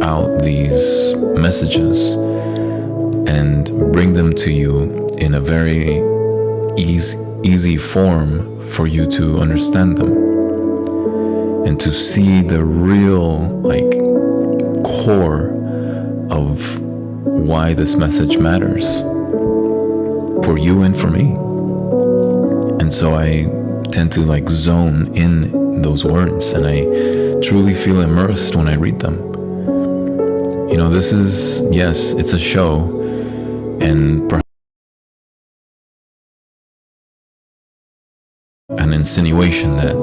out these messages and bring them to you in a very easy form for you to understand them and to see the real core of why this message matters for you and for me. And so I tend to zone in those words, and I truly feel immersed when I read them. This is, yes, it's a show, and perhaps an insinuation that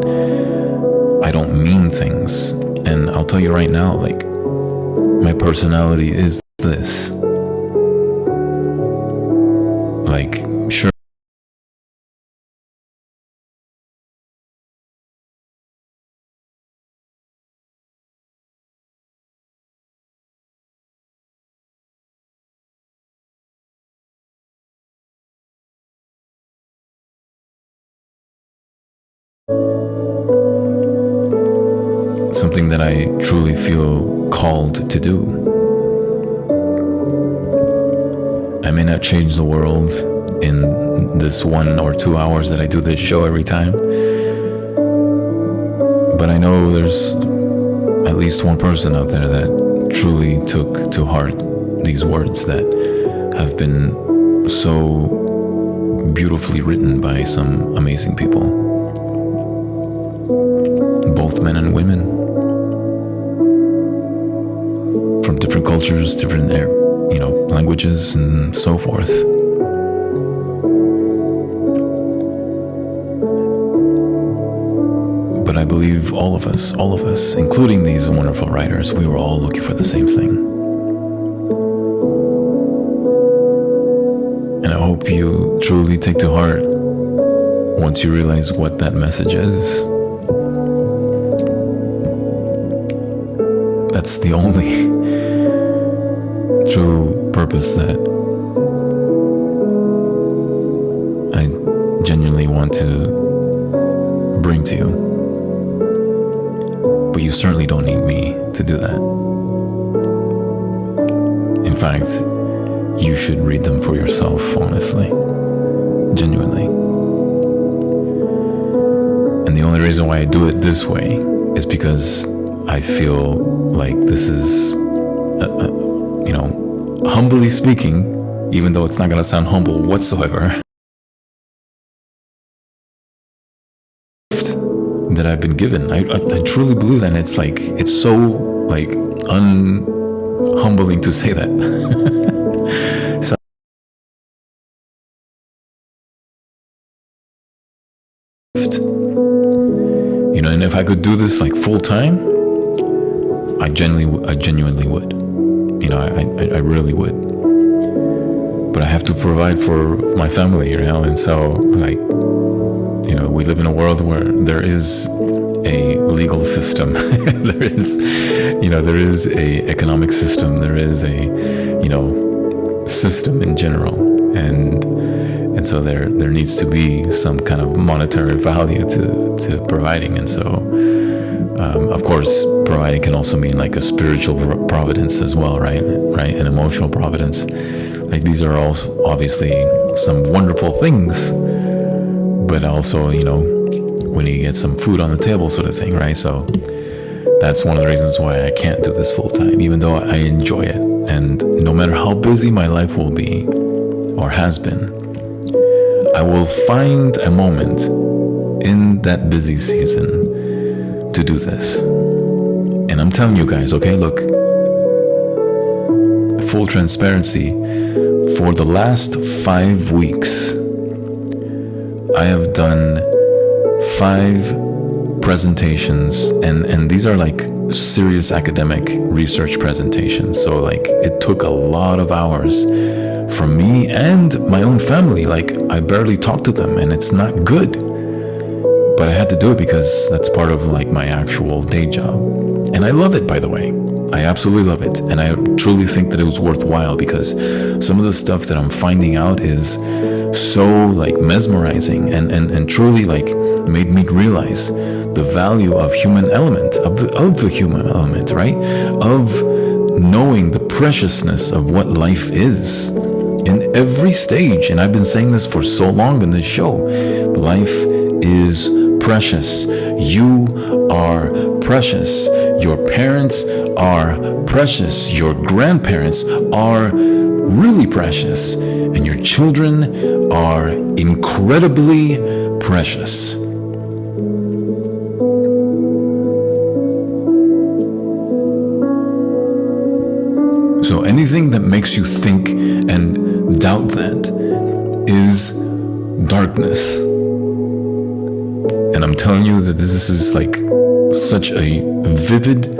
I don't mean things. And I'll tell you right now, my personality is this. Sure. Something that I truly feel called to do. I may not change the world in this 1 or 2 hours that I do this show every time, but I know there's at least one person out there that truly took to heart these words that have been so beautifully written by some amazing people, both men and women, from different cultures, different languages, and so forth. But I believe all of us, including these wonderful writers, we were all looking for the same thing. And I hope you truly take to heart once you realize what that message is. That's the only true purpose that I genuinely want to bring to you. But you certainly don't need me to do that. In fact, you should read them for yourself, honestly, genuinely. And the only reason why I do it this way is because I feel like this is, humbly speaking, even though it's not going to sound humble whatsoever, that I've been given. I truly believe that, and it's so unhumbling to say that. So, and if I could do this full time, I genuinely would. I really would. But I have to provide for my family, and so we live in a world where there is a legal system, there is a economic system, there is a system in general, and so there needs to be some kind of monetary value to providing. And so of course, providing can also mean a spiritual providence as well, right? An emotional providence. These are all obviously some wonderful things, but also, when you get some food on the table sort of thing, right? So that's one of the reasons why I can't do this full time, even though I enjoy it. And no matter how busy my life will be, or has been, I will find a moment in that busy season to do this. And I'm telling you guys, okay, look, full transparency, for the last 5 weeks, I have done 5 presentations, and these are serious academic research presentations. So it took a lot of hours from me and my own family. I barely talk to them, and it's not good. But I had to do it because that's part of my actual day job. And I love it, by the way. I absolutely love it. And I truly think that it was worthwhile, because some of the stuff that I'm finding out is so mesmerizing and truly made me realize the value of human element, of the human element, right? Of knowing the preciousness of what life is in every stage. And I've been saying this for so long in this show. Life is precious. You are precious. Your parents are precious. Your grandparents are really precious. And your children are incredibly precious. So anything that makes you think and doubt that is darkness. And I'm telling you that this is like such a vivid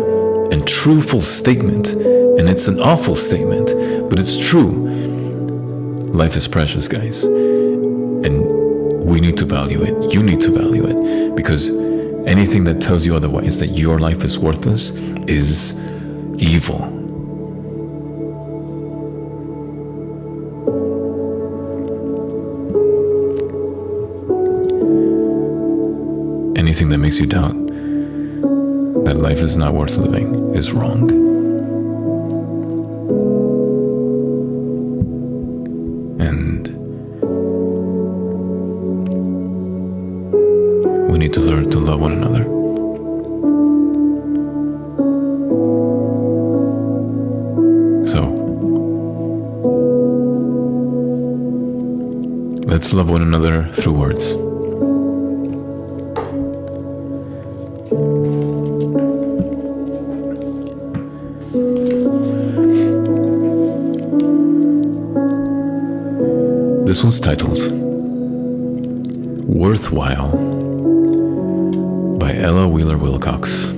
and truthful statement. And it's an awful statement, but it's true. Life is precious, guys. And we need to value it. You need to value it. Because anything that tells you otherwise, that your life is worthless, is evil. Anything that makes you doubt that life is not worth living is wrong. And we need to learn to love one another. So, let's love one another through words. This one's titled Worthwhile by Ella Wheeler Wilcox.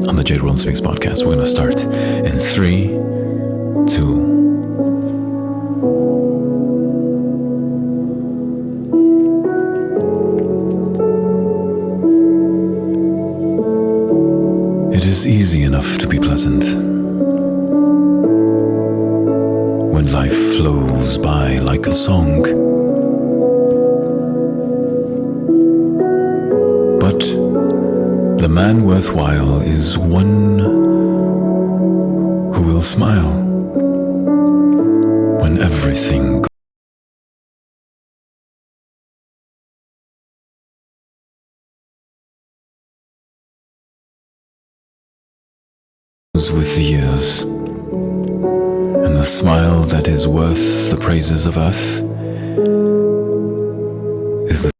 On the Jade World Speaks podcast, we're going to start in 3, 2, It is easy enough to be pleasant when life flows by like a song. But the man worthwhile is one who will smile when everything goes with the years. And the smile that is worth the praises of earth is the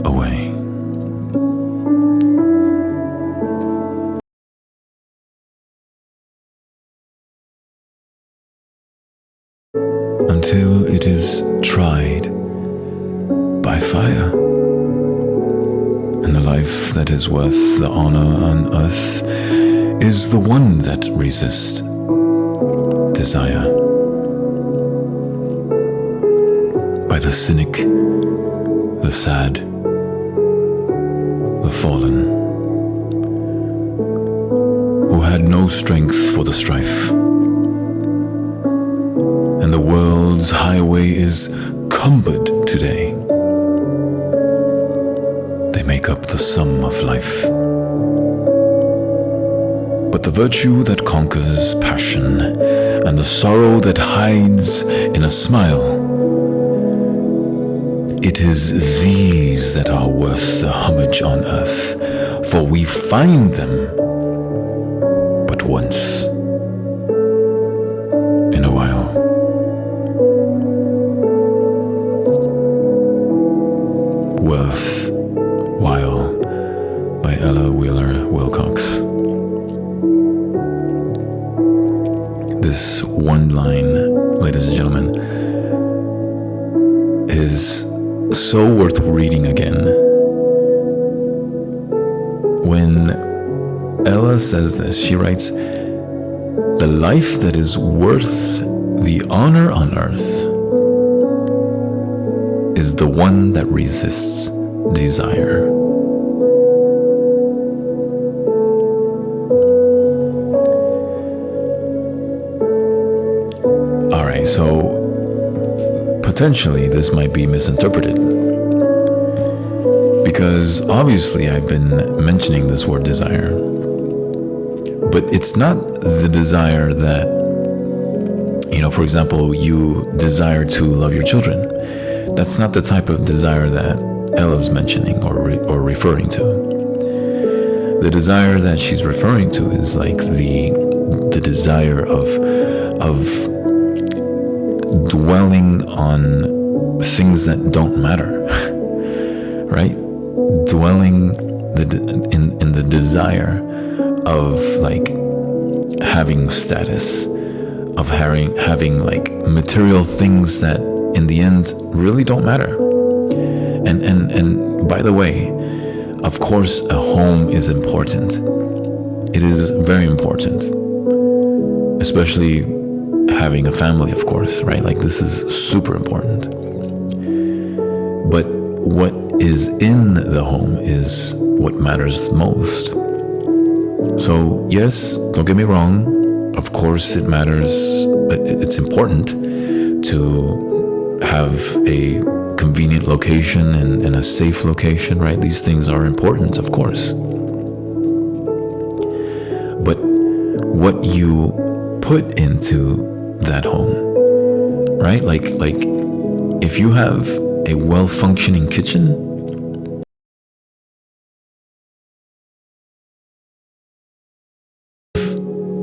away. Until it is tried by fire. And the life that is worth the honor on earth is the one that resists desire. By the cynic, the sad, the fallen, who had no strength for the strife. And the world's highway is cumbered today. They make up the sum of life. But the virtue that conquers passion and the sorrow that hides in a smile, it is these that are worth the homage on earth, for we find them but once in a while. Worthwhile by Ella Wheeler Wilcox. This one line, ladies and gentlemen, is so worth reading again. When Ella says this, she writes, "The life that is worth The honor on earth is the one that resists desire. Alright, so potentially this might be misinterpreted, because obviously I've been mentioning this word desire, but it's not the desire that, for example, you desire to love your children. That's not the type of desire that Ella's mentioning or referring to. The desire that she's referring to is like the desire of dwelling on things that don't matter, right? Dwelling in the desire of like having status, of having like material things that in the end really don't matter. And by the way, of course, a home is important. It is very important, especially having a family, of course, right? Like this is super important. But what is in the home is what matters most. So yes, don't get me wrong. Of course, it matters. It's important to have a convenient location and a safe location, right? These things are important, of course. But what you put into that home, right? Like if you have a well-functioning kitchen,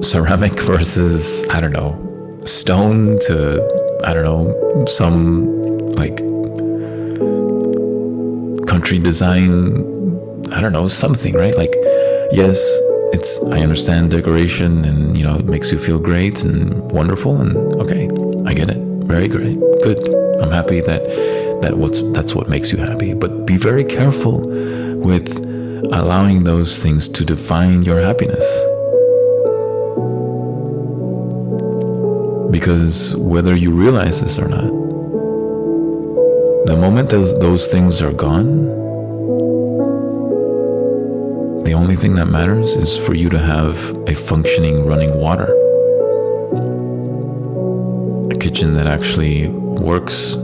ceramic versus, I don't know, stone to, I don't know, some like country design, I don't know, something, right? Like, yes, I understand decoration and, it makes you feel great and wonderful, and okay, I get it. Very great. Good. I'm happy that's what makes you happy. But be very careful with allowing those things to define your happiness. Because whether you realize this or not, the moment those things are gone, the only thing that matters is for you to have a functioning running water, a kitchen that actually works, a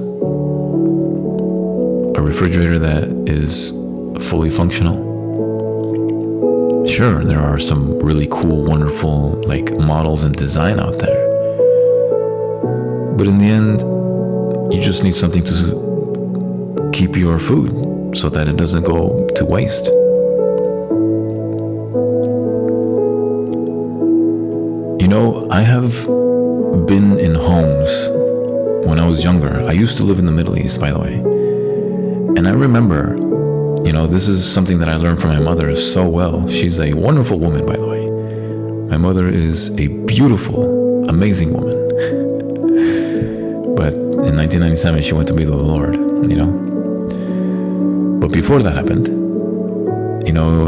refrigerator that is fully functional. Sure, there are some really cool, wonderful like models and design out there, but in the end, you just need something to keep your food so that it doesn't go to waste. I have been in homes when I was younger. I used to live in the Middle East, by the way. And I remember, this is something that I learned from my mother so well. She's a wonderful woman, by the way. My mother is a beautiful, amazing woman. But in 1997, she went to be with the Lord, But before that happened,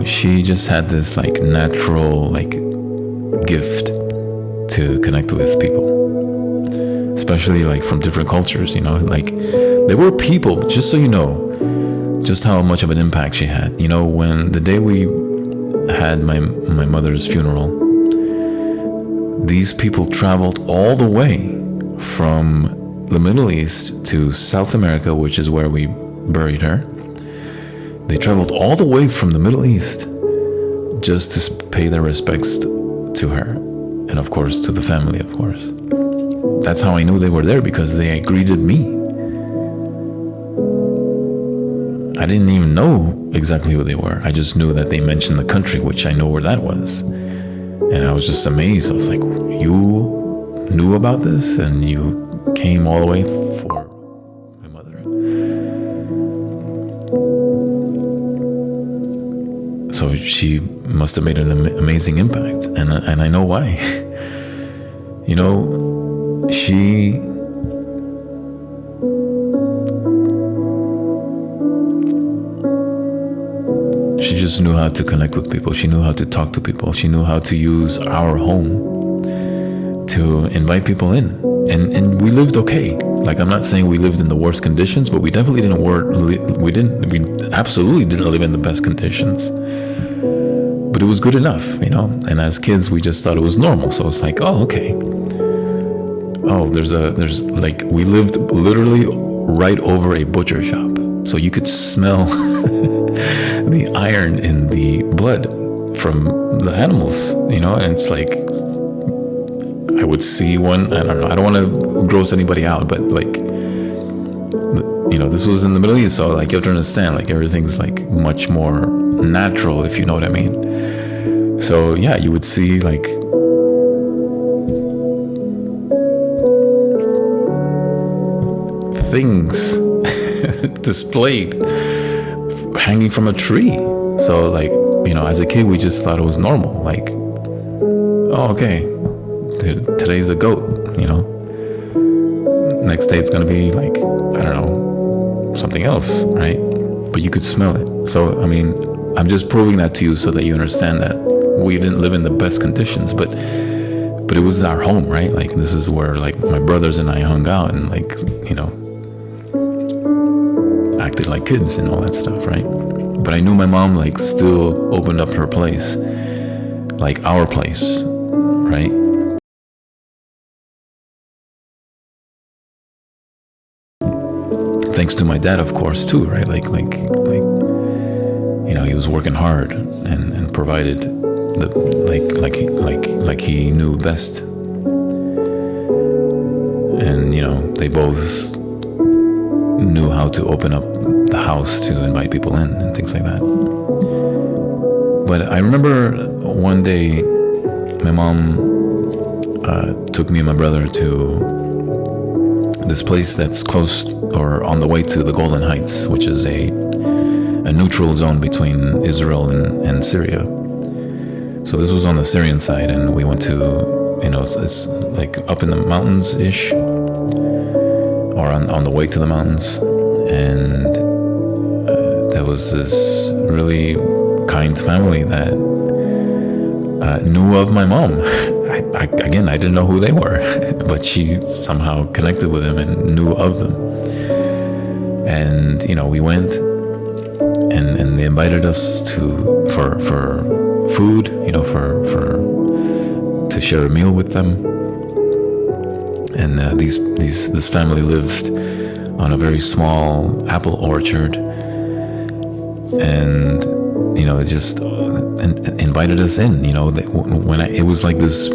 she just had this like natural like gift to connect with people, especially like from different cultures, like there were people, just so you know, just how much of an impact she had. When the day we had my mother's funeral, these people traveled all the way from the Middle East to South America, which is where we buried her. They traveled all the way from the Middle East just to pay their respects to her. And of course, to the family, of course. That's how I knew they were there, because they greeted me. I didn't even know exactly who they were. I just knew that they mentioned the country, which I know where that was. And I was just amazed. I was like, you knew about this and you came all the way for my mother? So she must have made an amazing impact, and I know why. She just knew how to connect with people. She knew how to talk to people. She knew how to use our home to invite people in. and we lived okay. Like, I'm not saying we lived in the worst conditions, but we definitely didn't we absolutely didn't live in the best conditions. But it was good enough, and as kids we just thought it was normal. So it's like, oh, okay. Oh, there's like, we lived literally right over a butcher shop, so you could smell the iron in the blood from the animals, and it's like, I would see one, I don't know, I don't want to gross anybody out, but like, this was in the Middle East, so like, you have to understand, like, everything's like much more natural, if you know what I mean. So yeah, you would see like things displayed hanging from a tree. So like, as a kid we just thought it was normal, like, oh, okay, today's a goat, next day it's gonna be like, I don't know, something else, right? But you could smell it. So I mean, I'm just proving that to you so that you understand that we didn't live in the best conditions, but it was our home, right? Like, this is where like my brothers and I hung out and like, acted like kids and all that stuff, right? But I knew my mom like still opened up her place, like our place, right? Thanks to my dad, of course, too, right? Like he was working hard and provided the like he knew best. And they both knew how to open up the house to invite people in and things like that. But I remember one day my mom took me and my brother to this place that's close or on the way to the Golden Heights, which is a neutral zone between Israel and Syria. So this was on the Syrian side, and we went to, it's like up in the mountains-ish, or on the way to the mountains. And there was this really kind family that knew of my mom. I didn't know who they were, but she somehow connected with them and knew of them. And we went, and they invited us for food, to share a meal with them. And this family lived on a very small apple orchard, and they just invited us in. It was like this.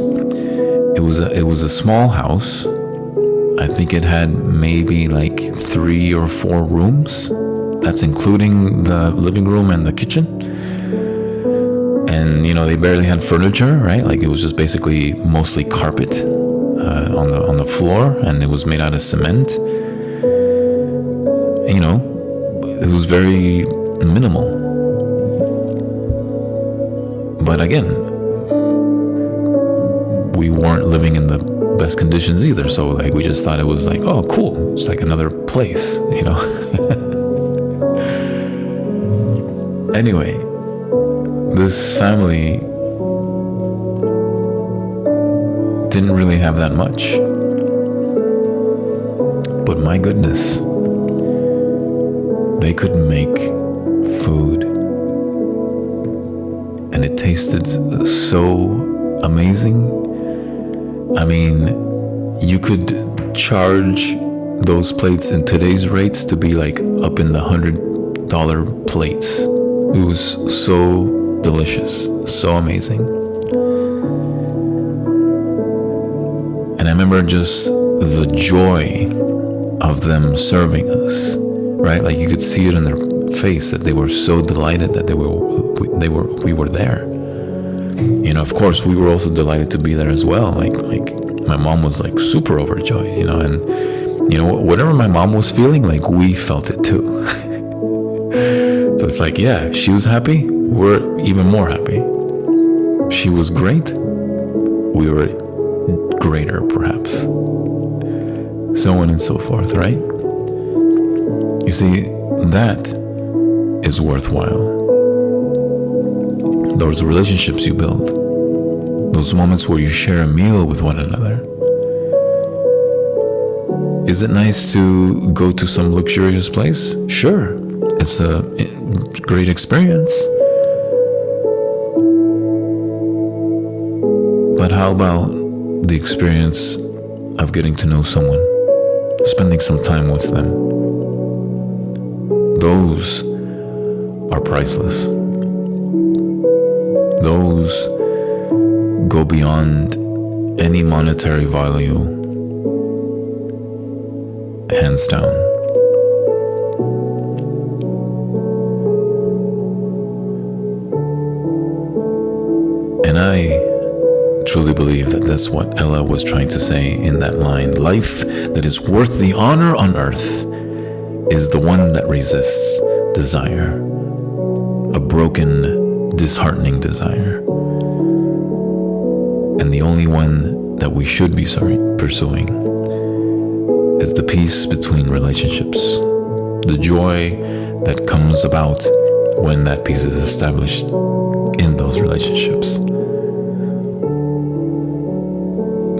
It was a small house. I think it had maybe like 3 or 4 rooms. That's including the living room and the kitchen. And they barely had furniture, right? Like, it was just basically mostly carpet on the floor, and it was made out of cement. It was very minimal. But again, we weren't living in the best conditions either, so like, we just thought it was like, oh, cool, it's like another place, Anyway, this family didn't really have that much, but my goodness, they could make food, and it tasted so amazing. I mean, you could charge those plates in today's rates to be like up in the $100 plates. It was so delicious, so amazing. And I remember just the joy of them serving us, right? Like, you could see it in their face that they were so delighted that we were there. Of course, we were also delighted to be there as well. Like my mom was like super overjoyed, and whatever my mom was feeling, like, we felt it too. So it's like, yeah, she was happy, we're even more happy. She was great, we were greater, perhaps. So on and so forth, right? You see, that is worthwhile. Those relationships you build, those moments where you share a meal with one another, Is it nice to go to some luxurious place? Sure, it's a great experience. But how about the experience of getting to know someone, spending some time with them? Those are priceless. Those go beyond any monetary value, hands down. And I truly believe that that's what Ella was trying to say in that line. Life that is worth the honor on earth is the one that resists desire, a broken, disheartening desire. And the only one that we should be pursuing is the peace between relationships, the joy that comes about when that peace is established in those relationships,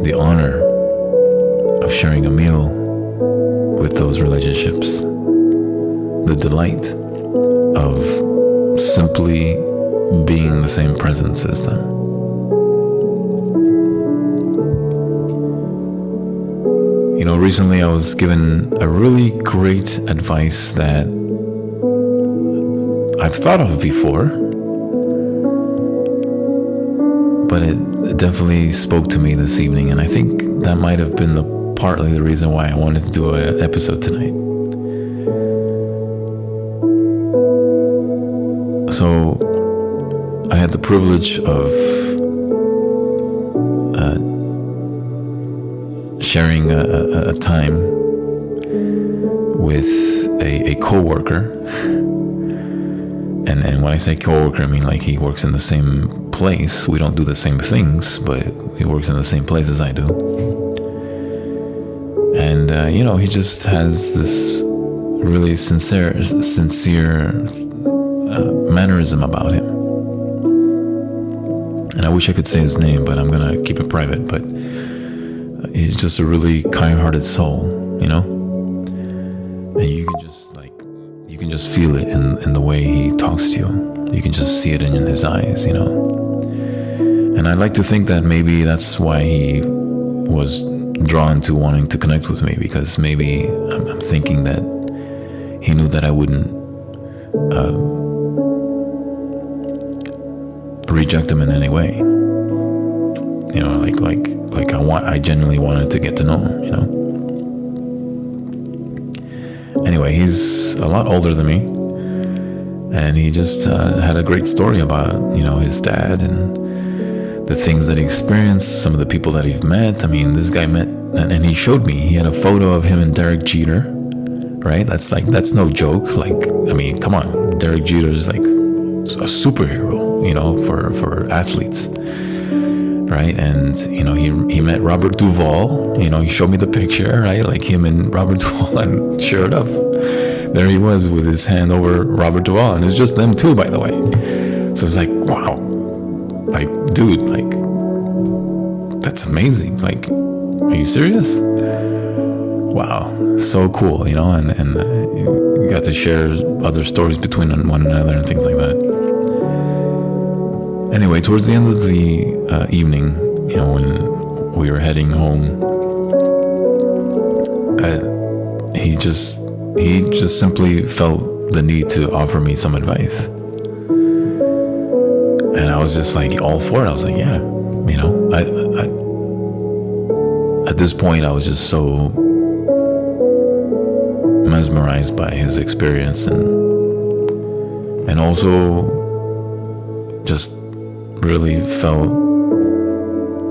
the honor of sharing a meal with those relationships, the delight of simply being in the same presence as them. You know, recently I was given a really great advice that I've thought of before, but it definitely spoke to me this evening, and I think that might have been partly the reason why I wanted to do an episode tonight. So I had the privilege of sharing a time with a co-worker. And when I say co-worker, I mean like he works in the same place. We don't do the same things, but he works in the same place as I do. And, he just has this really sincere mannerism about him. And I wish I could say his name, but I'm going to keep it private. But he's just a really kind-hearted soul, And you can just feel it in the way he talks to you. You can just see it in his eyes, And I'd like to think that maybe that's why he was drawn to wanting to connect with me, because maybe I'm thinking that he knew that I wouldn't reject him in any way. I genuinely wanted to get to know him, Anyway, he's a lot older than me, and he just had a great story about, his dad and the things that he experienced, some of the people that he's met. I mean, this guy met, and he showed me, he had a photo of him and Derek Jeter, right? That's no joke. Come on, Derek Jeter is like a superhero, for athletes, right? And, he met Robert Duvall, he showed me the picture, right? Like him and Robert Duvall, and sure enough, there he was with his hand over Robert Duvall, and it's just them two, by the way. So it's like, wow, like, dude, like, that's amazing. Like, are you serious? Wow, so cool, and you got to share other stories between one another and things like that. Anyway, towards the end of the evening, when we were heading home, he just simply felt the need to offer me some advice. And I was just like all for it. I was like, yeah, I at this point, I was just so mesmerized by his experience, and also just really felt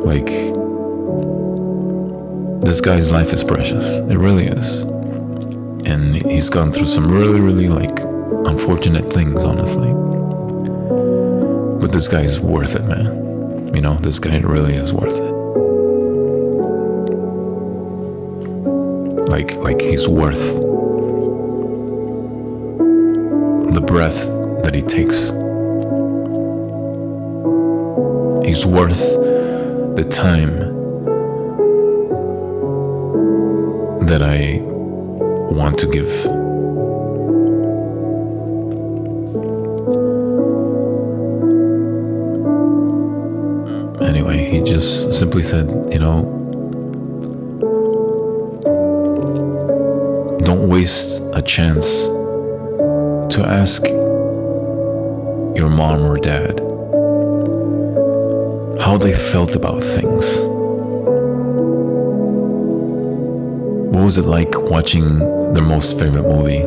like this guy's life is precious. It really is. And he's gone through some really, really unfortunate things, honestly. But this guy's worth it, man. This guy really is worth it. Like he's worth the breath that he takes. He's worth the time that I want to give. Anyway, he just simply said, don't waste a chance to ask your mom or dad how they felt about things. What was it like watching their most favorite movie?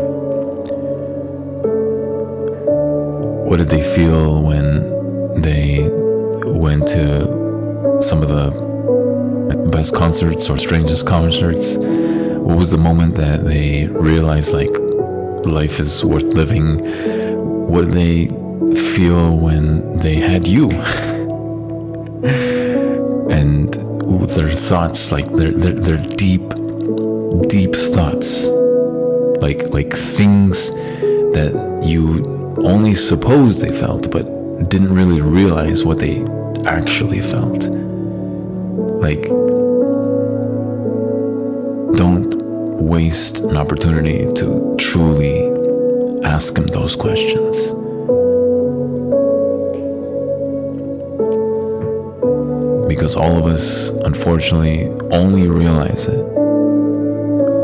What did they feel when they went to some of the best concerts or strangest concerts? What was the moment that they realized like life is worth living? What did they feel when they had you? And what was their thoughts, like their deep thoughts, like things that you only supposed they felt, but didn't really realize what they actually felt. Like, don't waste an opportunity to truly ask him those questions. Because all of us, unfortunately, only realize it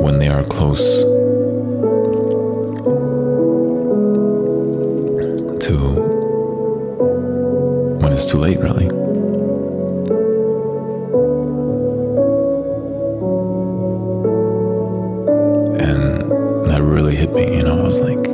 when they are close to when it's too late, really. And that really hit me, I was like,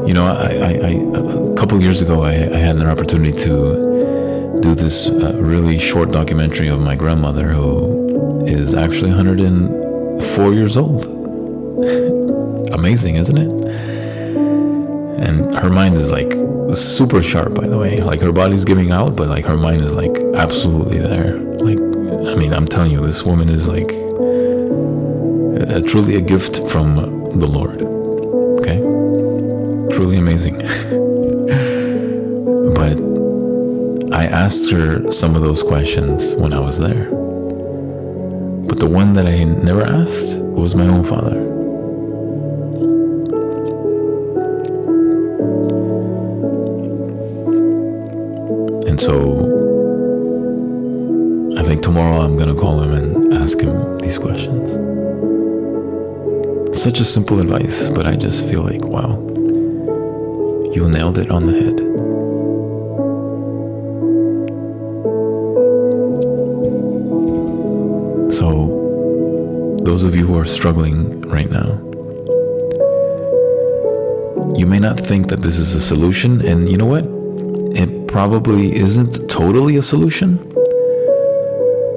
a couple years ago, I had an opportunity to do this really short documentary of my grandmother, who is actually 104 years old. Amazing, isn't it? And her mind is like super sharp, by the way. Like, her body's giving out, but like her mind is like absolutely there. Like, I mean, I'm telling you, this woman is like truly a gift from the Lord. Okay? Truly amazing. But I asked her some of those questions when I was there. But the one that I never asked was my own father. And so I think tomorrow I'm going to call him and ask him these questions. Such a simple advice, but I just feel like, wow, you nailed it on the head. So, those of you who are struggling right now, you may not think that this is a solution, and you know what? It probably isn't totally a solution,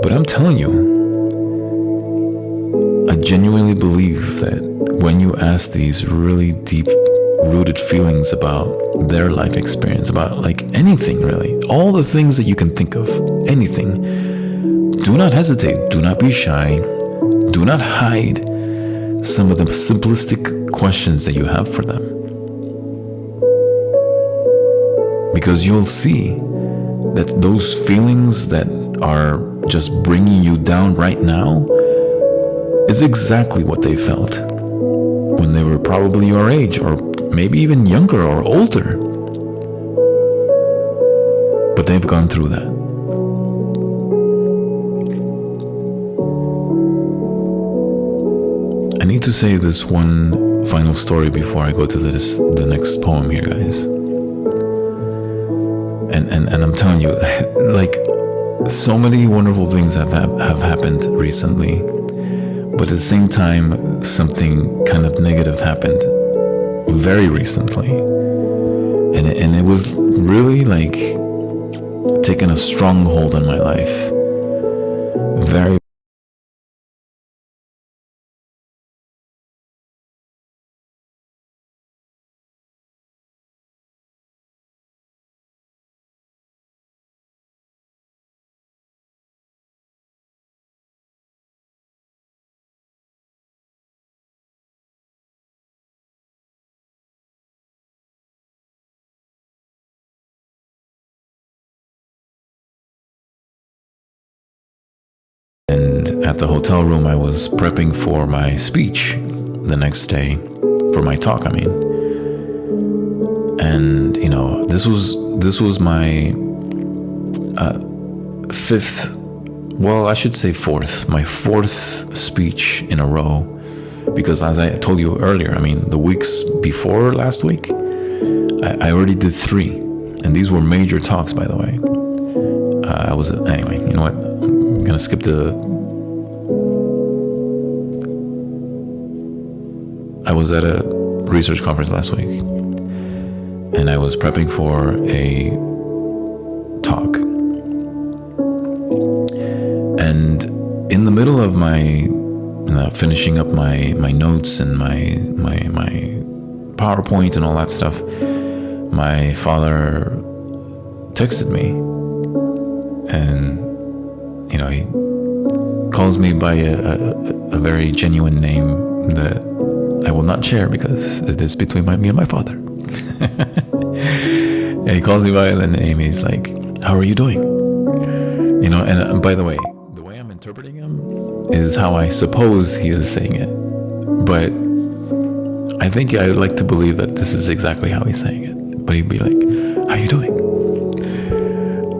but I'm telling you, I genuinely believe that when you ask these really deep-rooted feelings about their life experience, about like anything really, all the things that you can think of, anything, do not hesitate, do not be shy, do not hide some of the simplistic questions that you have for them. Because you'll see that those feelings that are just bringing you down right now is exactly what they felt when they were probably your age, or maybe even younger or older. But they've gone through that. I need to say this one final story before I go to the next poem here, guys. And I'm telling you, like, so many wonderful things have happened recently, but at the same time, something kind of negative happened very recently, and it was really like taking a strong hold on my life. Very. And at the hotel room, I was prepping for my speech the next day, for my talk, I mean. And, you know, this was my fifth, well, I should say fourth, my fourth speech in a row. Because as I told you earlier, I mean, the weeks before last week, I already did 3. And these were major talks, by the way. Anyway, you know what? I'm going to skip I was at a research conference last week. And I was prepping for a talk. And in the middle of my finishing up my notes and my PowerPoint and all that stuff, my father texted me, and you know, he calls me by a very genuine name that I will not share because it is between me and my father. And he calls me by the name. He's like, "How are you doing?" You know, and by the way I'm interpreting him is how I suppose he is saying it, but I think I would like to believe that this is exactly how he's saying it. But he'd be like, "How you doing?"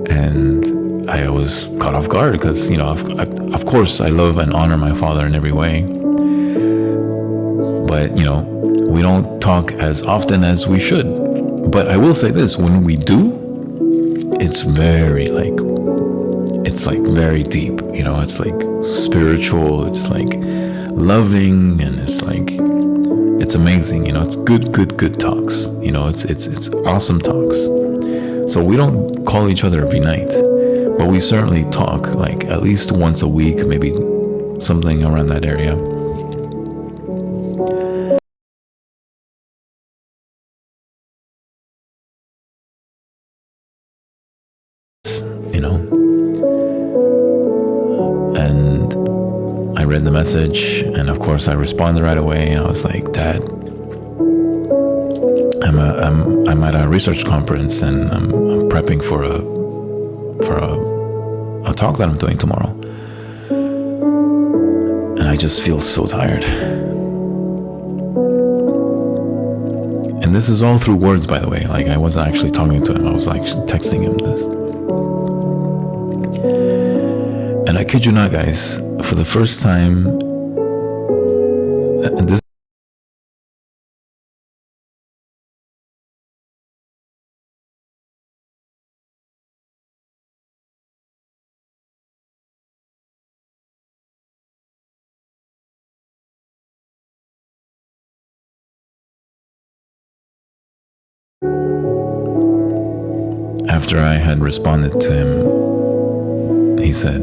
And I was caught off guard because, you know, of course I love and honor my father in every way, but you know, we don't talk as often as we should. But I will say this: when we do, it's very very deep, you know, it's like spiritual, it's like loving, and it's like, it's amazing, you know, it's good talks, you know, it's awesome talks. So we don't call each other every night, but we certainly talk like at least once a week, maybe something around that area. You know, and I read the message, and of course I responded right away. I was like, "Dad, I'm at a research conference, and I'm prepping for a talk that I'm doing tomorrow, and I just feel so tired." And this is all through words, by the way. Like, I wasn't actually talking to him. I was like texting him this. And I kid you not, guys, for the first time, this after I had responded to him, he said,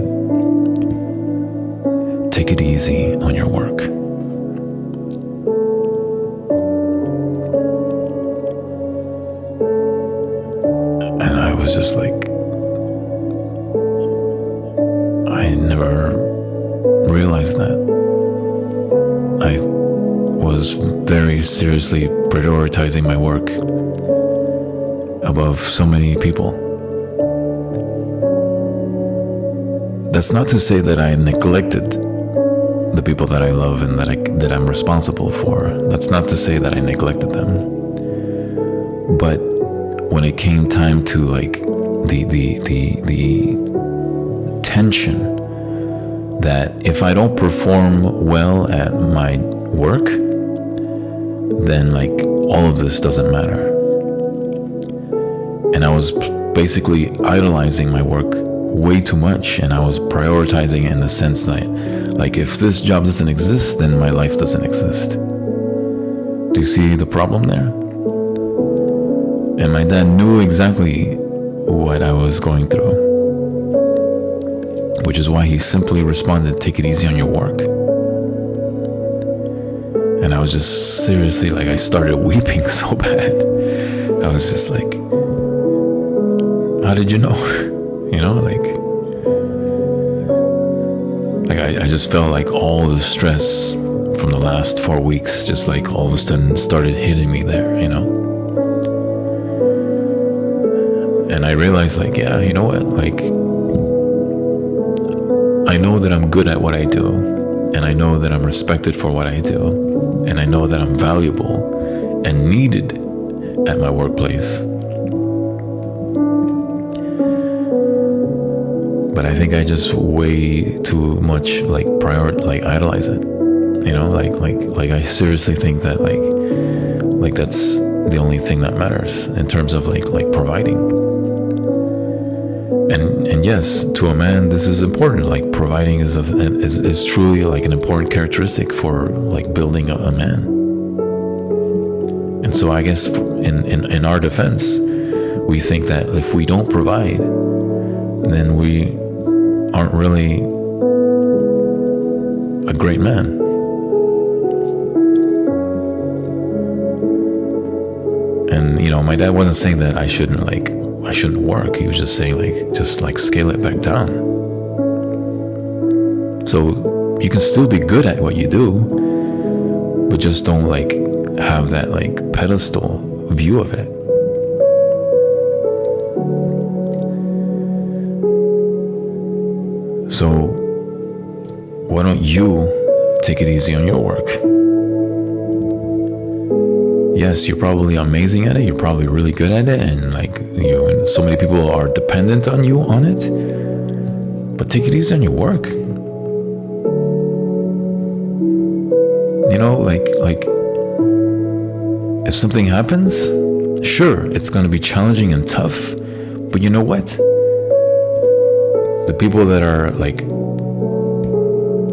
"Take it easy on your work." And I was just like, I never realized that. I was very seriously prioritizing my work above so many people. That's not to say that I neglected the people that I love and that I'm responsible for. That's not to say that I neglected them. But when it came time to like the tension that if I don't perform well at my work, then like all of this doesn't matter. And I was basically idolizing my work way too much, and I was prioritizing it in the sense that, like, if this job doesn't exist, then my life doesn't exist. Do you see the problem there? And my dad knew exactly what I was going through, which is why he simply responded, "Take it easy on your work." And I was just seriously, like, I started weeping so bad. I was just like, "How did you know?" You know, like I just felt like all the stress from the last 4 weeks just like all of a sudden started hitting me there, you know. And I realized, like, yeah, you know what, like, I I know that I'm good at what I do, and I know that I'm respected for what I do, and I know that I'm valuable and needed at my workplace. But I think I just way too much idolize it. Like I seriously think that like that's the only thing that matters in terms of like providing. And yes, to a man this is important. Like providing is truly like an important characteristic for like building a man. And so I guess in our defense, we think that if we don't provide, then we aren't really a great man. And my dad wasn't saying that I shouldn't work. He was just saying just scale it back down. So you can still be good at what you do, but just don't have that pedestal view of it. So why don't you take it easy on your work? Yes, you're probably amazing at it. You're probably really good at it, and and so many people are dependent on you on it. But take it easy on your work. If something happens, sure, it's gonna be challenging and tough. But you know what? The people that are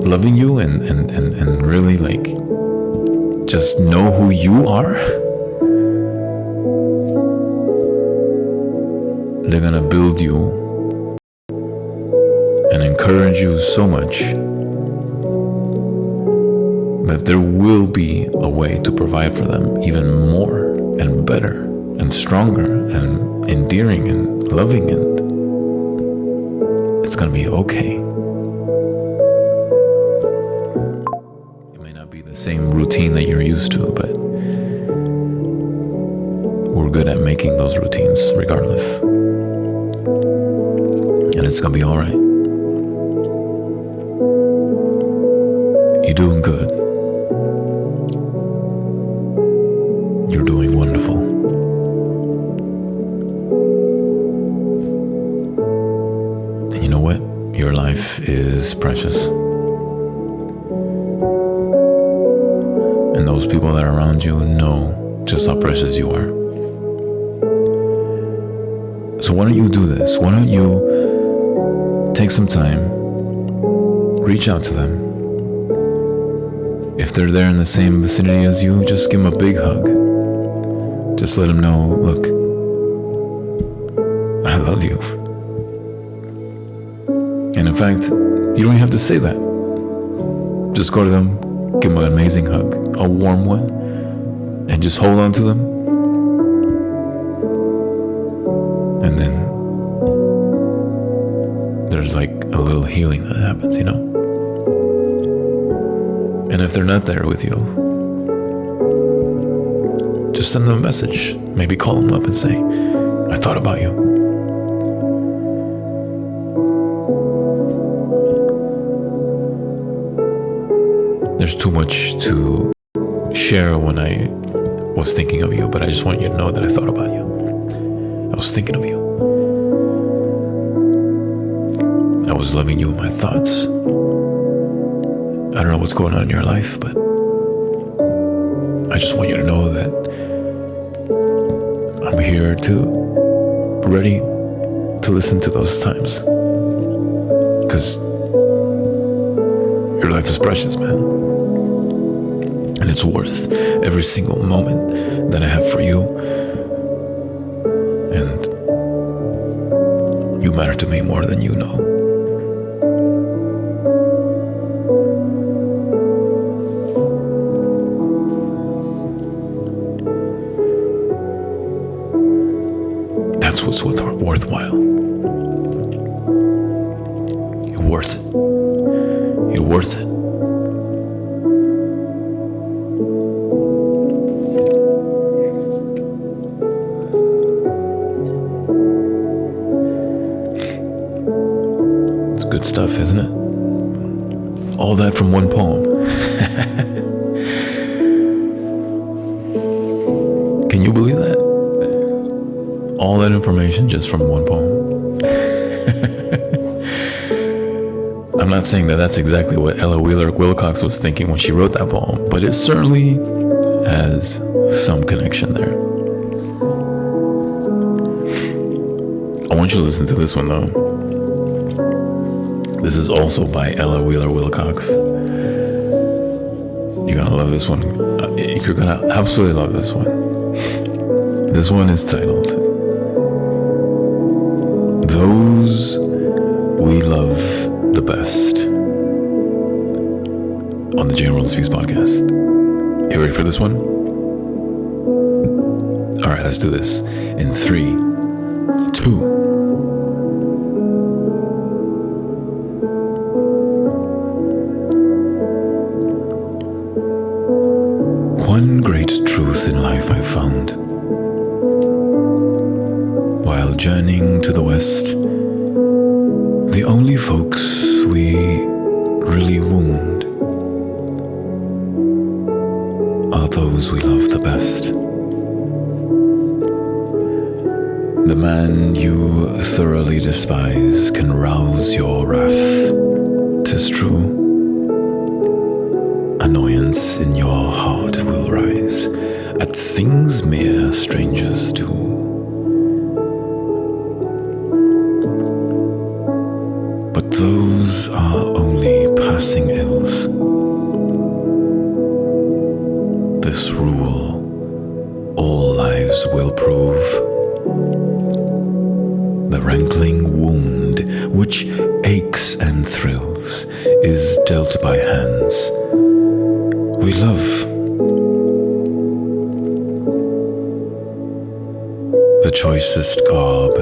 loving you and really just know who you are, they're gonna build you and encourage you so much that there will be a way to provide for them even more and better and stronger and endearing and loving, and it's gonna be okay. The same routine that you're used to, but we're good at making those routines regardless, and it's gonna be all right. You're doing good. You're doing wonderful. And you know what? Your life is precious. And those people that are around you know just how precious you are. So why don't you do this? Why don't you take some time, reach out to them. If they're there in the same vicinity as you, just give them a big hug. Just let them know, look, I love you. And in fact, you don't even have to say that. Just go to them, give them an amazing hug, a warm one, and just hold on to them. And then there's a little healing that happens, And if they're not there with you, just send them a message. Maybe call them up and say, I thought about you. There's too much to share when I was thinking of you, but I just want you to know that I thought about you. I was thinking of you. I was loving you in my thoughts. I don't know what's going on in your life, but I just want you to know that I'm here ready to listen to those times. Because your life is precious, man. And it's worth every single moment that I have for you. And you matter to me more than you know. That's what's worthwhile. You're worth it. You're worth it. It's good stuff, isn't it? All that from one poem. Can you believe that? All that information just from one poem. I'm not saying that that's exactly what Ella Wheeler Wilcox was thinking when she wrote that poem, but it certainly has some connection there. I want you to listen to this one though. This is also by Ella Wheeler Wilcox. You're gonna love this one. You're gonna absolutely love this one. This one is titled Those We Love the Best on the Jay and Roland Speaks podcast. You ready for this one? All right, let's do this in 3, 2. One great truth in life I found while journeying to the West. The only folks we really wound are those we love the best. The man you thoroughly despise can rouse your wrath, 'tis true. Annoyance in your heart will rise at things mere strangers do. But those are only passing ills. This rule all lives will prove. The rankling wound which aches and thrills is dealt by hands we love. The choicest garb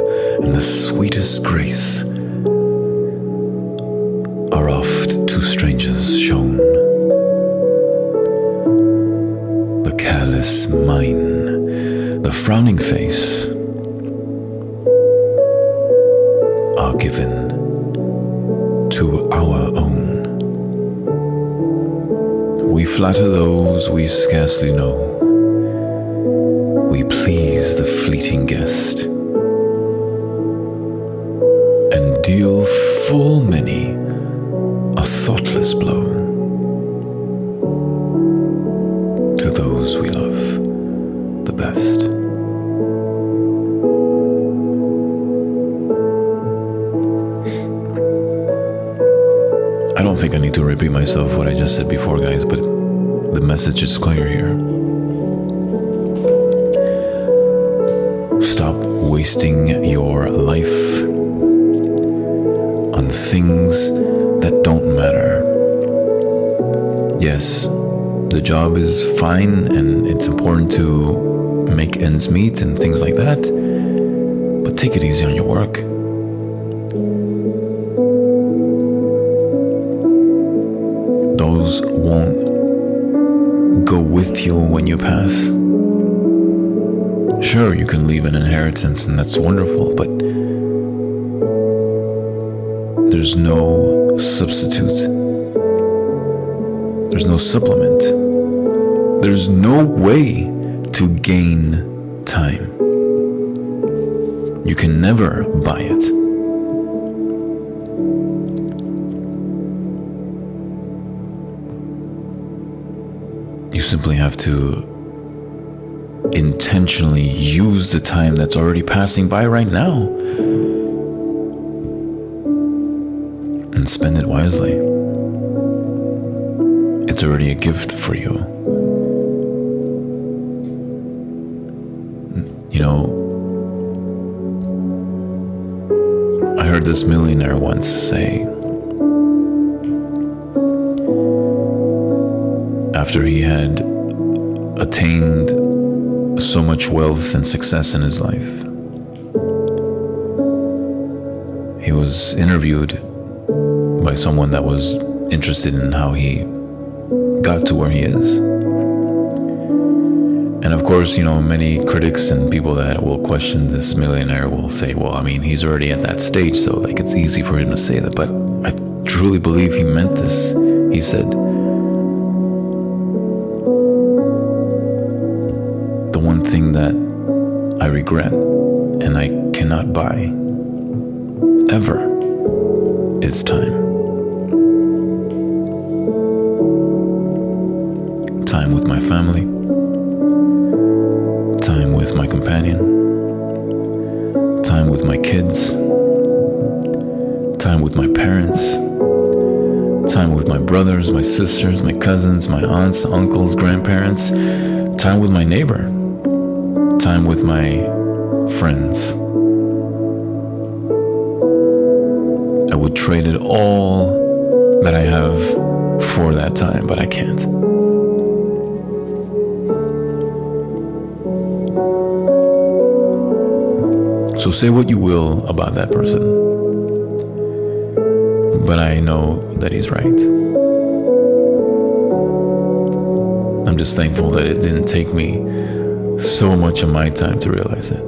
and the sweetest grace are oft to strangers shown. The careless mien, the frowning face are given to our own. We flatter those we scarcely know. We please the fleeting guest and deal full many a thoughtless blow to those we love the best. I don't think I need to repeat myself what I just said before, guys, but the message is clear here. Stop wasting your life on things that don't matter. Yes, the job is fine and it's important to make ends meet and things like that, but take it easy on your work. Those won't go with you when you pass. Sure, you can leave an inheritance and that's wonderful, but there's no substitute. There's no supplement. There's no way to gain time. You can never buy it. You simply have to intentionally use the time that's already passing by right now and spend it wisely. It's already a gift for you. You know, I heard this millionaire once say, after he had attained so much wealth and success in his life, he was interviewed by someone that was interested in how he got to where he is. And of course, you know, many critics and people that will question this millionaire will say, well, I mean, he's already at that stage, so like it's easy for him to say that. But I truly believe he meant this. He He said, the one thing that I regret and I cannot buy ever is time. Time with my family, time with my companion, time with my kids, time with my parents, time with my brothers, my sisters, my cousins, my aunts, uncles, grandparents, time with my neighbor, time with my friends. I would trade it all that I have for that time, but I can't. So say what you will about that person, but I know that he's right. I'm just thankful that it didn't take me so much of my time to realize it.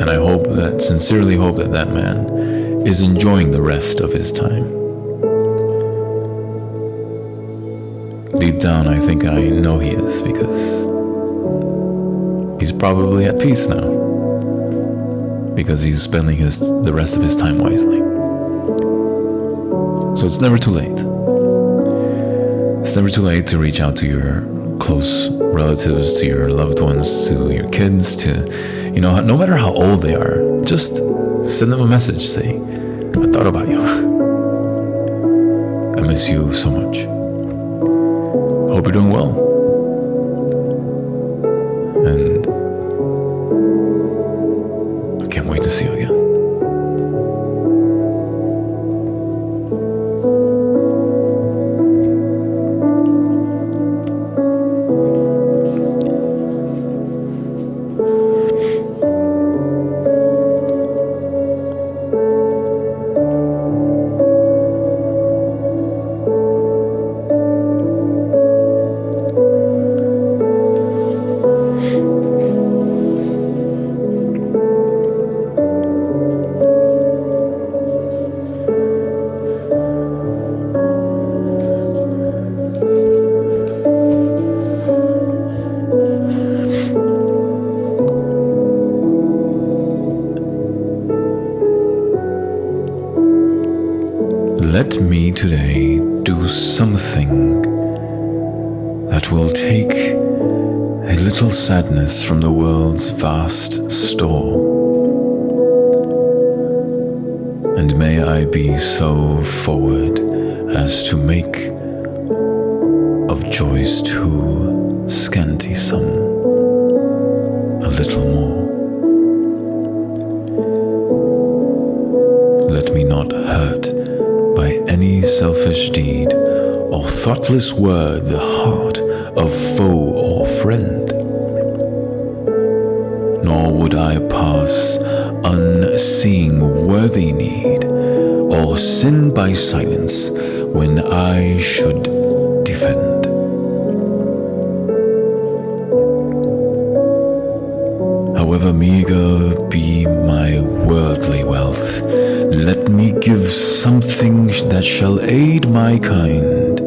And I sincerely hope that that man is enjoying the rest of his time. Deep down, I think I know he is, because he's probably at peace now, because he's spending the rest of his time wisely. So it's never too late. It's never too late to reach out to your close relatives, to your loved ones, to your kids, to, no matter how old they are, just send them a message, say, I thought about you. I miss you so much. Hope you're doing well. And I can't wait to see you again. Let me today do something that will take a little sadness from the world's vast store. And may I be so forward as to make of joys too scanty sum a little more. Let me not hurt by any selfish deed or thoughtless word the heart of foe or friend. Nor would I pass unseeing worthy need, or sin by silence when I should defend. However meager be my worldly wealth, let me give something that shall aid my kind,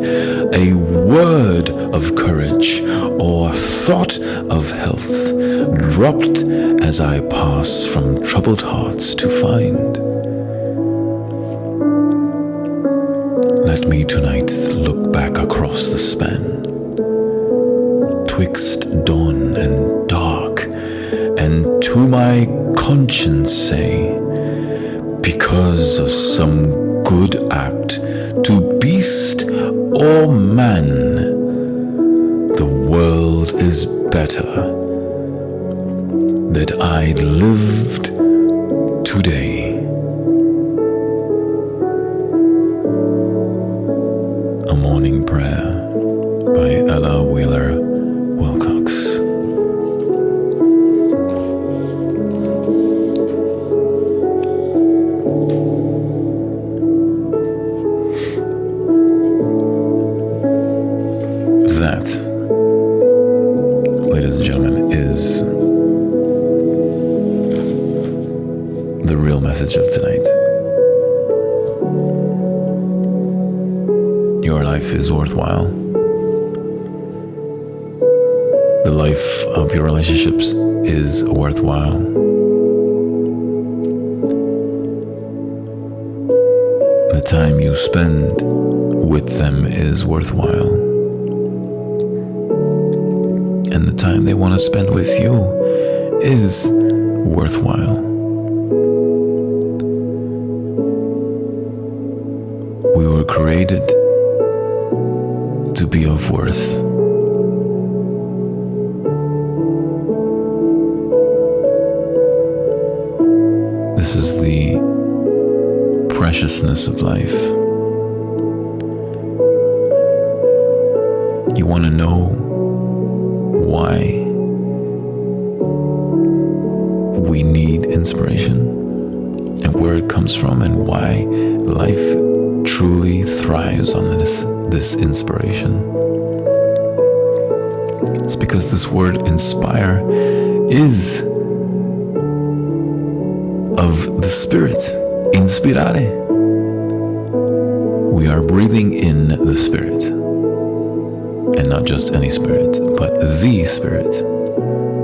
a word of courage or thought of health, dropped as I pass from troubled hearts to find. Let me tonight look back across the span, twixt dawn and dark, and to my conscience say, because of some good act to beast or man, the world is better that I lived today. A Morning Prayer by Ella Wheeler Wilcox. That, ladies and gentlemen, is the real message of tonight. You are life life is worthwhile. The life of your relationships is worthwhile. The time you spend with them is worthwhile. And the time they want to spend with you is worthwhile. We were created to be of worth. This is the preciousness of life. You want to know why we need inspiration and where it comes from and why life truly thrives on this inspiration. It's because this word inspire is of the Spirit, inspirare. We are breathing in the Spirit, and not just any Spirit, but the Spirit,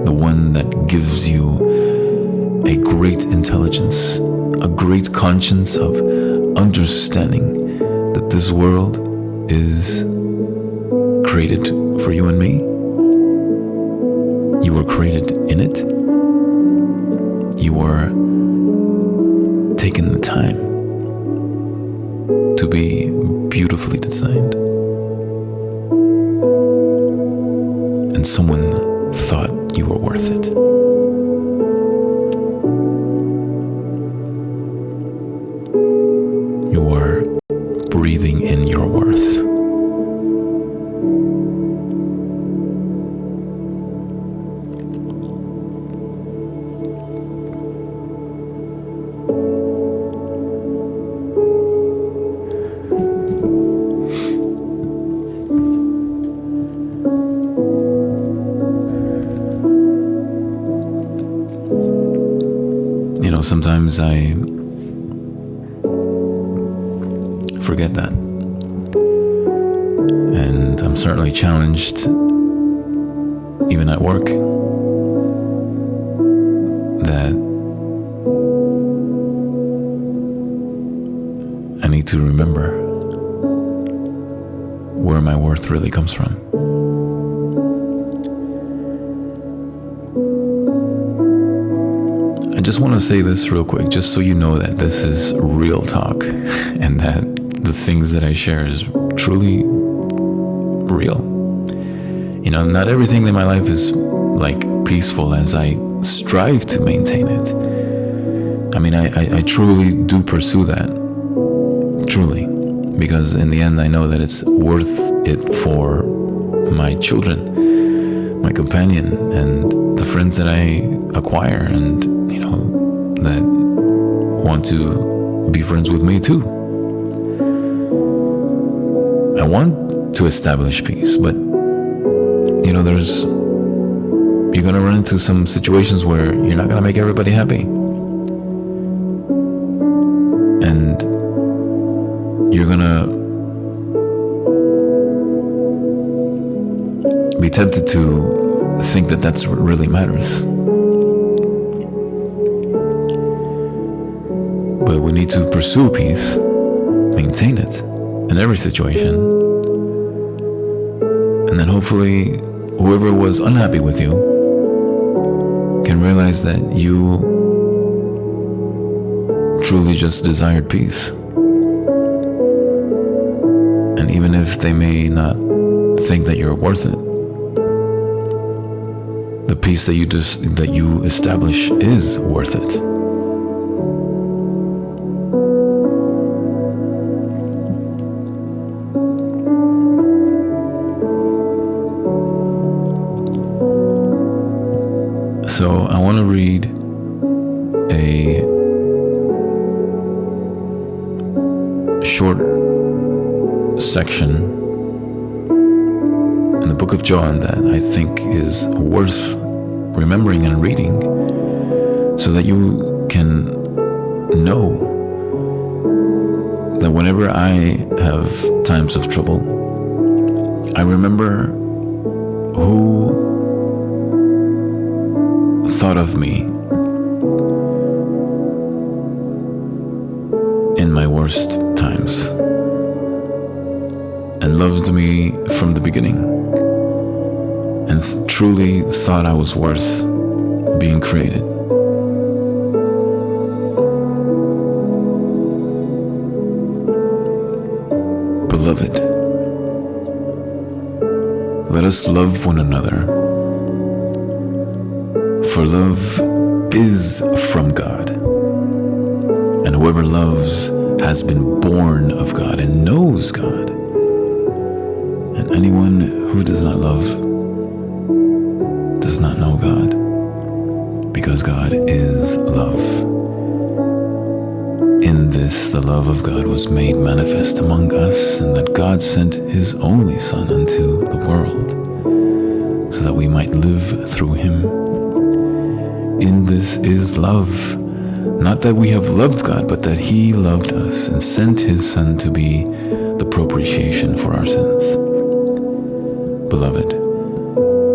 the one that gives you a great intelligence, a great conscience of understanding that this world is created for you and me. You were created in it. You were taken the time to be beautifully designed. And someone thought you were worth it. You are breathing in your worth. Sometimes I forget that. And I'm certainly challenged, even at work, that I need to remember where my worth really comes from. I just want to say this real quick, just so you know that this is real talk and that the things that I share is truly real. You know, not everything in my life is like peaceful as I strive to maintain it. I mean, I truly do pursue that, truly, because in the end I know that it's worth it for my children, my companion, and the friends that I acquire and, you know, that want to be friends with me too. I want to establish peace, but, you know, you're gonna run into some situations where you're not gonna make everybody happy. And you're gonna be tempted to think that that's what really matters. But we need to pursue peace, maintain it in every situation. And then hopefully whoever was unhappy with you can realize that you truly just desired peace. And even if they may not think that you're worth it, the peace that you establish is worth it. So I want to read a short section in the book of John that I think is worth remembering and reading so that you can know that whenever I have times of trouble, I remember who thought of me in my worst times and loved me from the beginning and truly thought I was worth being created. Beloved, let us love one another, for love is from God, and whoever loves has been born of God and knows God. And anyone who does not love does not know God, because God is love. In this, the love of God was made manifest among us, and that God sent His only Son unto the world, so that we might live through Him. In this is love, not that we have loved God, but that He loved us and sent His Son to be the propitiation for our sins. Beloved,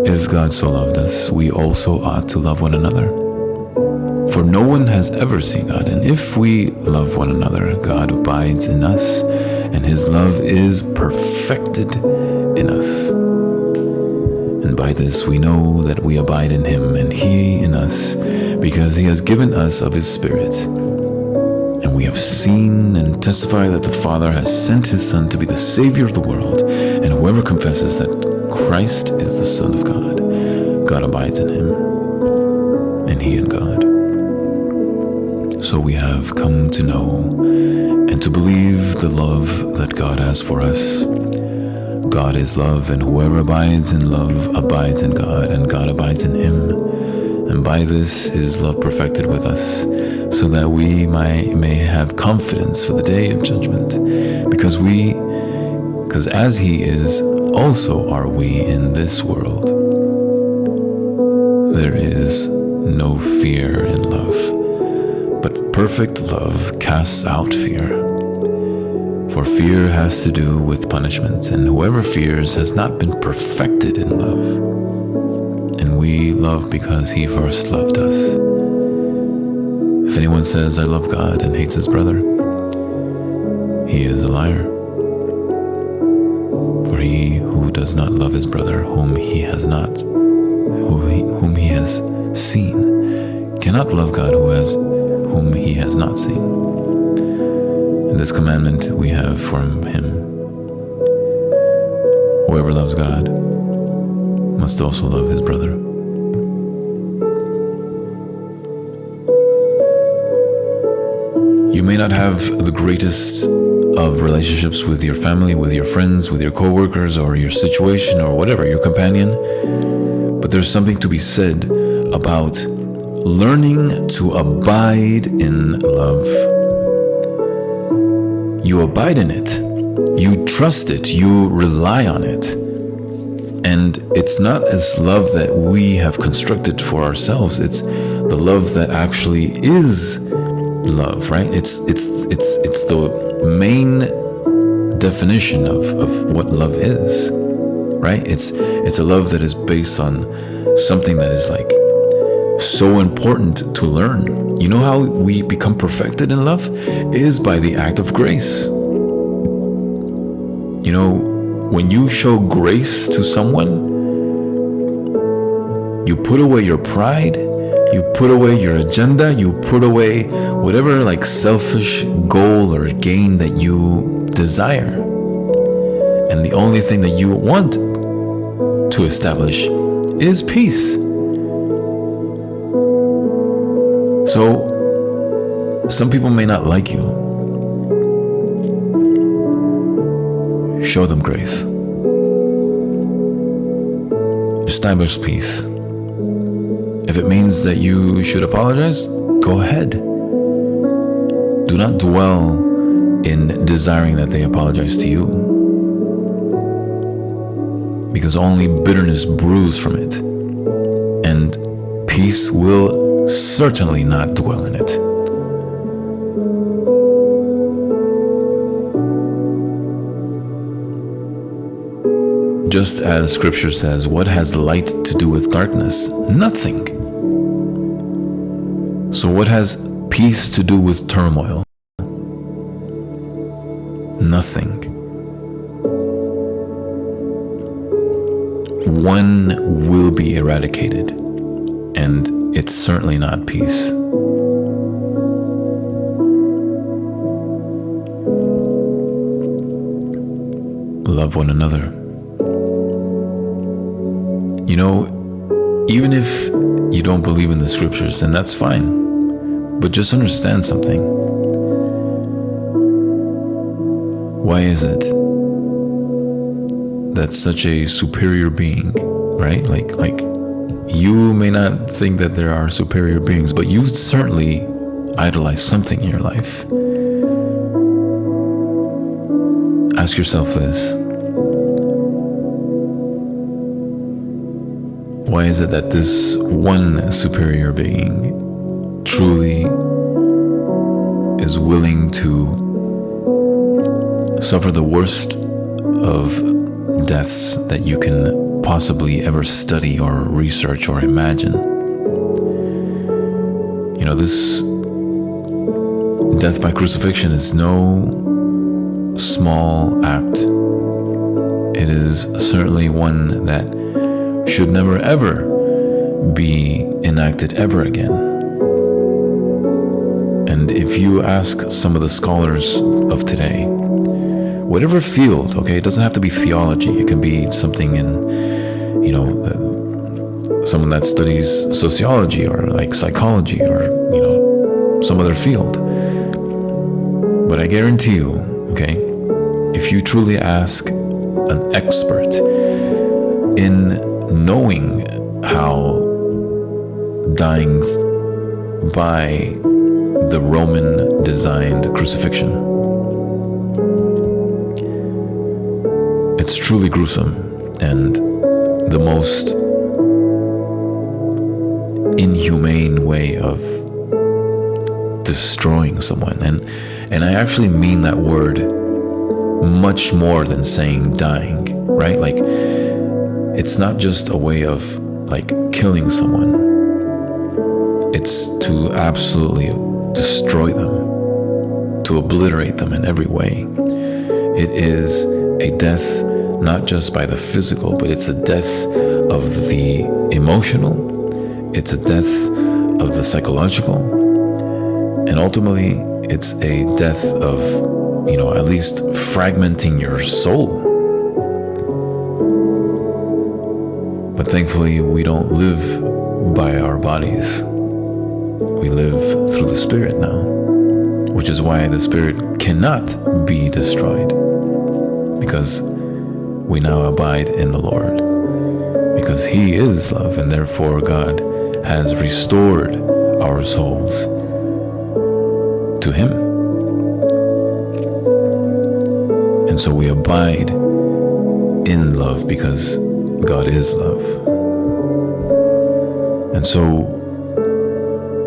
if God so loved us, we also ought to love one another. For no one has ever seen God, and if we love one another, God abides in us, and His love is perfected in us. And by this we know that we abide in Him, and He in us, because He has given us of His Spirit. And we have seen and testify that the Father has sent His Son to be the Savior of the world, and whoever confesses that Christ is the Son of God, God abides in Him, and He in God. So we have come to know and to believe the love that God has for us. God is love, and whoever abides in love abides in God, and God abides in him. And by this is love perfected with us, so that we may have confidence for the day of judgment. Because as he is, also are we in this world. There is no fear in love, but perfect love casts out fear. For fear has to do with punishment, and whoever fears has not been perfected in love. And we love because he first loved us. If anyone says, I love God, and hates his brother, he is a liar. For he who does not love his brother whom he has seen, cannot love God whom he has not seen. And this commandment we have from him: whoever loves God must also love his brother. You may not have the greatest of relationships with your family, with your friends, with your coworkers, or your situation, or whatever, your companion, but there's something to be said about learning to abide in love. You abide in it, you trust it, you rely on it. And it's not as love that we have constructed for ourselves, it's the love that actually is love, right? It's the main definition of what love is, right? It's a love that is based on something that is like so important to learn. You know how we become perfected in love? Is by the act of grace. You know, when you show grace to someone, you put away your pride, you put away your agenda, you put away whatever like selfish goal or gain that you desire. And the only thing that you want to establish is peace. So, some people may not like you. Show them grace. Establish peace. If it means that you should apologize, go ahead. Do not dwell in desiring that they apologize to you, because only bitterness brews from it, and peace will certainly not dwell in it. Just as scripture says, what has light to do with darkness? Nothing. So what has peace to do with turmoil? Nothing. One will be eradicated, and it's certainly not peace. Love one another. You know, even if you don't believe in the scriptures, and that's fine, but just understand something. Why is it that such a superior being, right? Like you may not think that there are superior beings, but you certainly idolize something in your life. Ask yourself this. Why is it that this one superior being truly is willing to suffer the worst of deaths that you can possibly ever study or research or imagine? You know, this death by crucifixion is no small act. It is certainly one that should never ever be enacted ever again. And if you ask some of the scholars of today, whatever field, okay, it doesn't have to be theology. It can be something in, you know, someone that studies sociology or like psychology or, you know, some other field. But I guarantee you, okay, if you truly ask an expert in knowing how dying by the Roman designed crucifixion, it's truly gruesome and the most inhumane way of destroying someone. And I actually mean that word much more than saying dying, right? Like, it's not just a way of like killing someone. It's to absolutely destroy them, to obliterate them in every way. It is a death not just by the physical, but it's a death of the emotional, it's a death of the psychological, and ultimately it's a death of, you know, at least fragmenting your soul. But thankfully, we don't live by our bodies. We live through the Spirit now, which is why the Spirit cannot be destroyed, because we now abide in the Lord, because He is love, and therefore God has restored our souls to Him. And so we abide in love because God is love. And so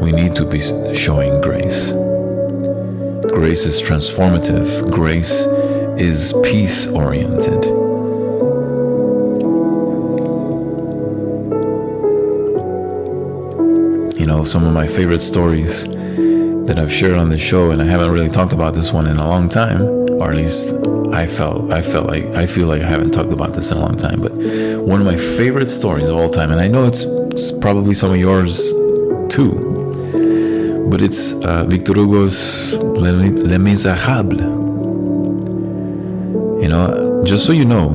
we need to be showing grace. Grace is transformative. Grace is peace-oriented. You know, some of my favorite stories that I've shared on the show, and I haven't really talked about this one in a long time, or at least I feel like I haven't talked about this in a long time, but one of my favorite stories of all time, and I know it's probably some of yours too, but it's Victor Hugo's Les Miserables. You know, just so you know,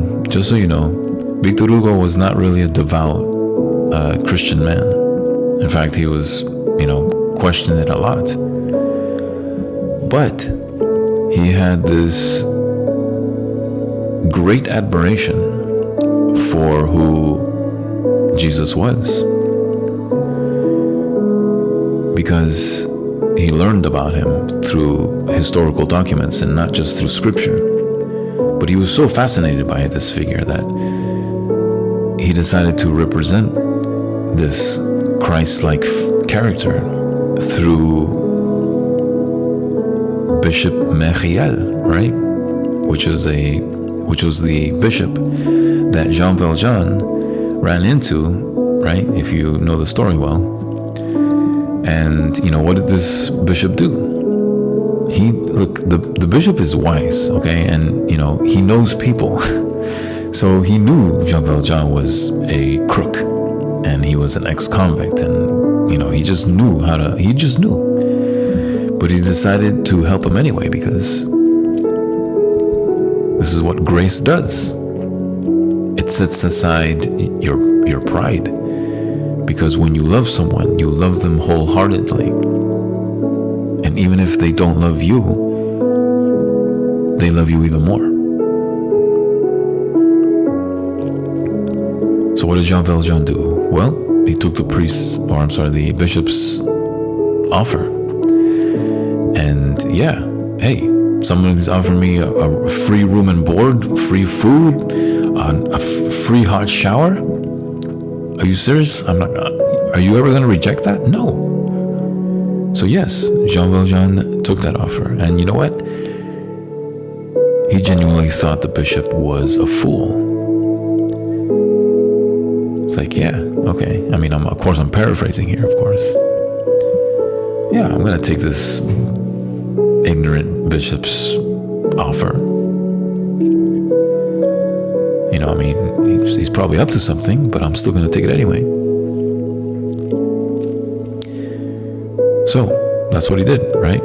Victor Hugo was not really a devout Christian man. In fact, he was, you know, questioned it a lot. But he had this great admiration for who Jesus was, because he learned about him through historical documents and not just through scripture. But he was so fascinated by this figure that he decided to represent this Christ-like character through Bishop Myriel, right? Which is a which was the bishop that Jean Valjean ran into, right? If you know the story well. And, what did this bishop do? The bishop is wise, okay? And, he knows people. So he knew Jean Valjean was a crook and he was an ex-convict, and, he just knew. But he decided to help him anyway, because this is what grace does. It sets aside your pride, because when you love someone, you love them wholeheartedly. And even if they don't love you, they love you even more. So what did Jean Valjean do? Well, he took the bishop's offer. And yeah, hey, someone's offering me a free room and board, free food, a free hot shower. Are you serious? Are you ever going to reject that? No. So yes, Jean Valjean took that offer. And you know what? He genuinely thought the bishop was a fool. It's like, yeah, okay. I mean, of course, I'm paraphrasing here, of course. Yeah, I'm going to take this ignorant bishop's offer. He's probably up to something, but I'm still going to take it anyway. So that's what he did, right?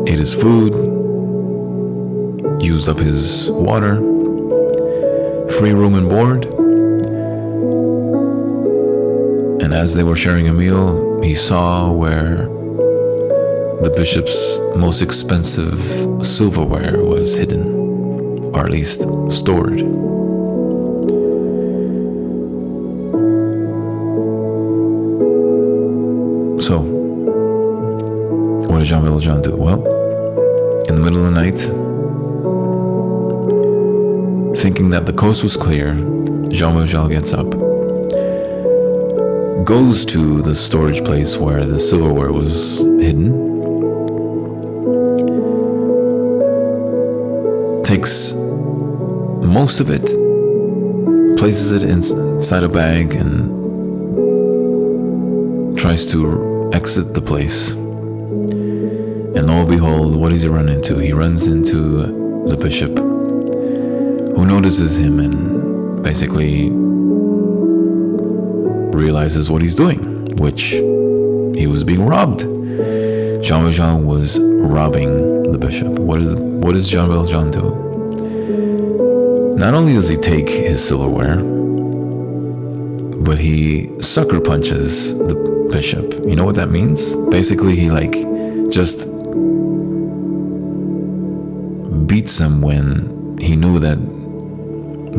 Ate his food, used up his water, free room and board. And as they were sharing a meal, he saw where the bishop's most expensive silverware was hidden, or at least stored. So, what did Jean Valjean do? Well, in the middle of the night, thinking that the coast was clear, Jean Valjean gets up, goes to the storage place where the silverware was hidden, takes most of it, places it inside a bag, and tries to exit the place. And lo and behold, what does he run into? He runs into the bishop, who notices him and basically realizes what he's doing, which he was being robbed. Jean Valjean was robbing the bishop. What does Jean Valjean do? Not only does he take his silverware, but he sucker punches the bishop. You know what that means? Basically, he just beats him when he knew that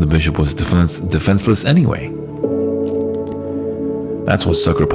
the bishop was defenseless anyway. That's what sucker